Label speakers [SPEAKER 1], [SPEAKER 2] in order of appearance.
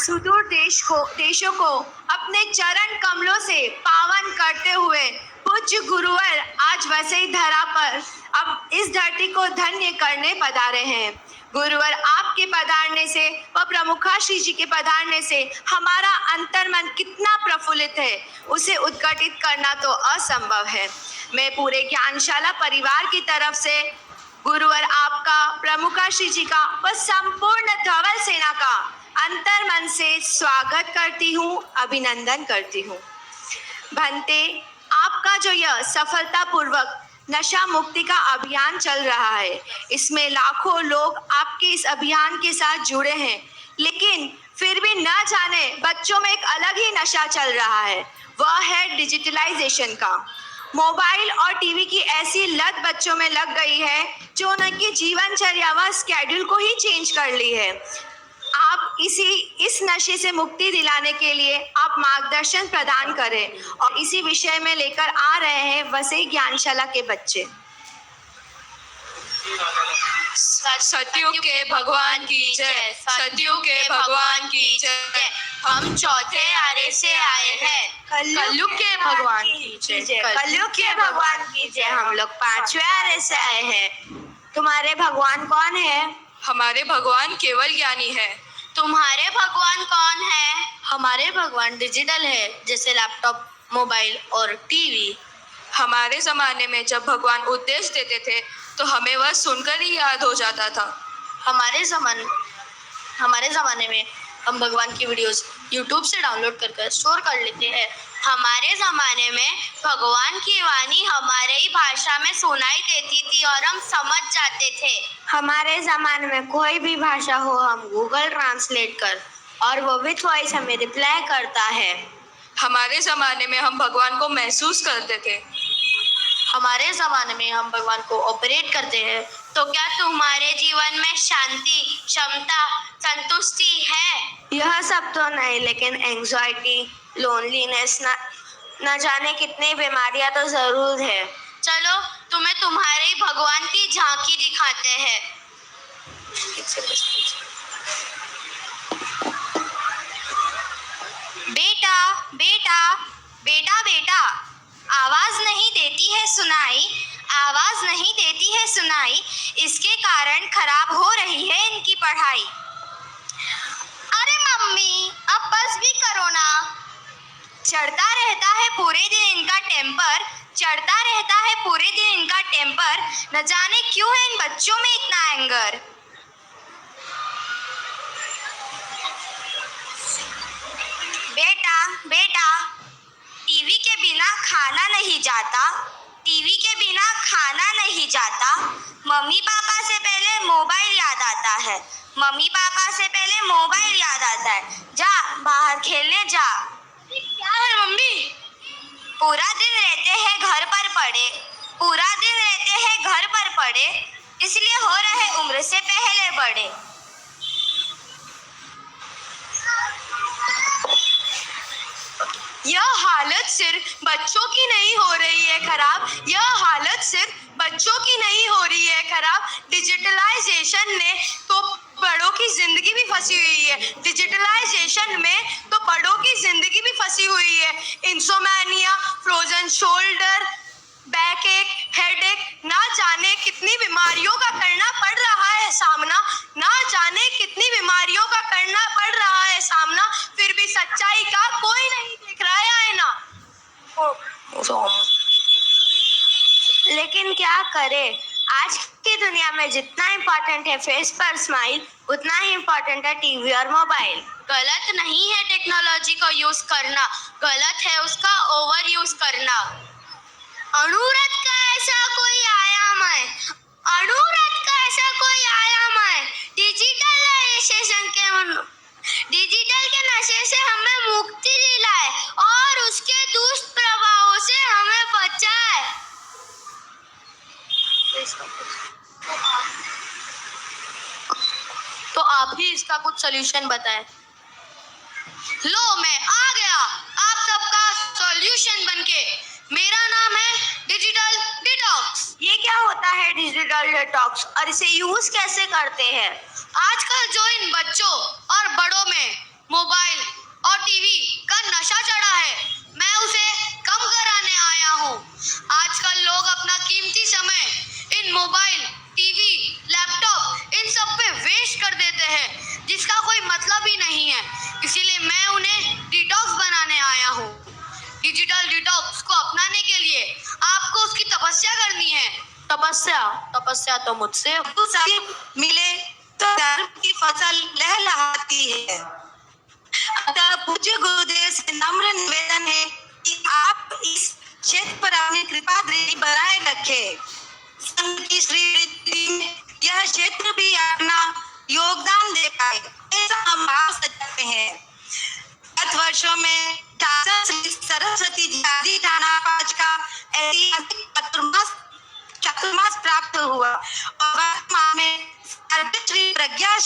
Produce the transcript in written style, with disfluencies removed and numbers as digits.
[SPEAKER 1] सुदूर देशों को अपने चरण कमलों से पावन करते हुए पूज्य गुरुवर आज वसई धरा पर अब इस धरती को धन्य करने पधारे हैं। गुरुवर आपके पधारने से व प्रमुखा श्री जी के पधारने से हमारा अंतर्मन कितना प्रफुल्लित है, उसे उद्घाटित करना तो असंभव है। मैं पूरे ज्ञानशाला परिवार की तरफ से गुरुवर आपका, प्रमुखा श्री जी का व संपूर्ण धवल सेना का अंतर्मन से स्वागत करती हूँ, अभिनंदन करती हूँ। भंते, आपका जो यह सफलतापूर्वक नशा मुक्ति का अभियान चल रहा है, इसमें लाखों लोग आपके इस अभियान के साथ जुड़े हैं, लेकिन फिर भी न जाने बच्चों में एक अलग ही नशा चल रहा है, वह है डिजिटलाइजेशन का। मोबाइल और टीवी की ऐसी लत बच्चों में लग गई है जो उनकी जीवनचर्या व स्केड्यूल को ही चेंज कर ली है। आप इस नशे से मुक्ति दिलाने के लिए आप मार्गदर्शन प्रदान करें और इसी विषय में लेकर आ रहे हैं वसई ज्ञानशाला के बच्चे।
[SPEAKER 2] सत्यों के भगवान की जय, सत्यों के भगवान की जय। हम चौथे आरे से आए हैं, कलयुग के भगवान की जय,
[SPEAKER 1] कलयुग के भगवान की जय। हम लोग पांचवें आरे से आए हैं। तुम्हारे भगवान कौन है?
[SPEAKER 2] हमारे भगवान केवल ज्ञानी है।
[SPEAKER 3] तुम्हारे भगवान कौन है? हमारे भगवान डिजिटल है, जैसे लैपटॉप, मोबाइल और टीवी।
[SPEAKER 2] हमारे जमाने में जब भगवान उपदेश देते थे तो हमें वह सुनकर ही याद हो जाता था।
[SPEAKER 3] हमारे ज़माने में हम भगवान की वीडियोस यूट्यूब से डाउनलोड कर स्टोर कर लेते हैं। हमारे ज़माने में भगवान की वाणी हमारे ही भाषा में सुनाई देती थी और हम समझ जाते थे।
[SPEAKER 1] हमारे ज़माने में कोई भी भाषा हो, हम गूगल ट्रांसलेट कर और वो विथ वॉइस हमें रिप्लाई करता है।
[SPEAKER 2] हमारे ज़माने में हम भगवान को महसूस करते थे।
[SPEAKER 3] हमारे ज़माने में हम भगवान को ऑपरेट करते हैं। तो क्या तुम्हारे जीवन में शांति, क्षमता, संतुष्टि है?
[SPEAKER 1] यह सब तो नहीं, लेकिन एंग्जाइटी, लोनलीनेस, न जाने कितनी बीमारियां तो जरूर है।
[SPEAKER 3] चलो तुम्हें तुम्हारे ही भगवान की झांकी दिखाते हैं। बेटा बेटा बेटा बेटा, आवाज नहीं देती है सुनाई, आवाज नहीं देती है सुनाई, इसके कारण खराब हो रही है इनकी पढ़ाई। अरे मम्मी, अब बस भी करो ना। चढ़ता रहता है पूरे दिन इनका टेम्पर, चढ़ता रहता है पूरे दिन इनका टेम्पर, न जाने क्यों है इन बच्चों में इतना एंगर। बेटा बेटा, टीवी के बिना खाना नहीं जाता, टीवी के बिना खाना नहीं जाता। मम्मी पापा से पहले मोबाइल याद आता है, मम्मी पापा से पहले मोबाइल याद आता है। जा बाहर खेलने जा। क्या है मम्मी? पूरा दिन रहते हैं घर पर पड़े, पूरा दिन रहते हैं घर पर पड़े, इसलिए हो रहे उम्र से पहले बड़े।
[SPEAKER 1] यह हालत सिर्फ बच्चों की नहीं हो रही है खराब, यह हालत सिर्फ बच्चों की नहीं हो रही है खराब। डिजिटलाइजेशन ने तो बड़ों की जिंदगी भी फंसी हुई है, डिजिटलाइजेशन में तो बड़ों की जिंदगी भी फंसी हुई है। इंसोमैनिया, फ्रोजन शोल्डर, बैक एक, हेडेक, ना जाने कितनी बीमारियों का करना पड़ रहा है सामना, ना जाने कितनी बीमारियों का करना पड़ रहा है सामना, फिर भी सच्चाई का कोई नहीं देख रहा है ना। लेकिन क्या करे, आज की दुनिया में जितना इम्पोर्टेंट है फेस पर स्माइल, उतना ही इम्पोर्टेंट है टीवी और मोबाइल।
[SPEAKER 3] गलत नहीं है टेक्नोलॉजी को यूज करना, गलत है उसका ओवर यूज करना। अणुव्रत का ऐसा कोई आयाम है, अणुव्रत का ऐसा कोई आयाम है, डिजिटलाइजेशन डिजिटल के नशे से हमें मुक्ति दिलाए और उसके दुष्प्रभावों से हमें बचाए। तो आप ही इसका कुछ सॉल्यूशन बताएं। लो मैं आ गया आप सबका सॉल्यूशन बनके। मेरा नाम है डिजिटल डिटॉक्स।
[SPEAKER 1] ये क्या होता है डिजिटल डिटॉक्स और इसे यूज कैसे करते हैं?
[SPEAKER 3] आजकल जो इन बच्चों और बड़ों में
[SPEAKER 2] मोबाइल और टीवी का नशा चढ़ा है, मैं उसे कम कराने आया हूँ। आजकल लोग अपना कीमती समय इन मोबाइल, टीवी, लैपटॉप इन सब पे वेस्ट कर देते हैं, जिसका कोई मतलब ही नहीं है। इसीलिए मैं उन्हें डिटॉक्स बनाने आया हूँ। डिजिटल डिटॉक्स को अपनाने के लिए आपको उसकी तपस्या करनी है। तपस्या तो मुझसे
[SPEAKER 3] सभी मिले तो धर्म की फसल लहलहाती है। अतः पूज्य गुरुदेव से नम्र निवेदन है कि आप इस क्षेत्र पर अपनी कृपा दृष्टि बनाए रखें। संघ की श्रीवृत्ति में यह क्षेत्र भी अपना योगदान दे पाए, ऐसा हम भाव सचाते हैं। गत वर्षों में सरस्वती जी आदि थाना 5 का ऐतिहासिक चतुर्मास प्राप्त हुआ और वर्तमान में श्री प्रज्ञा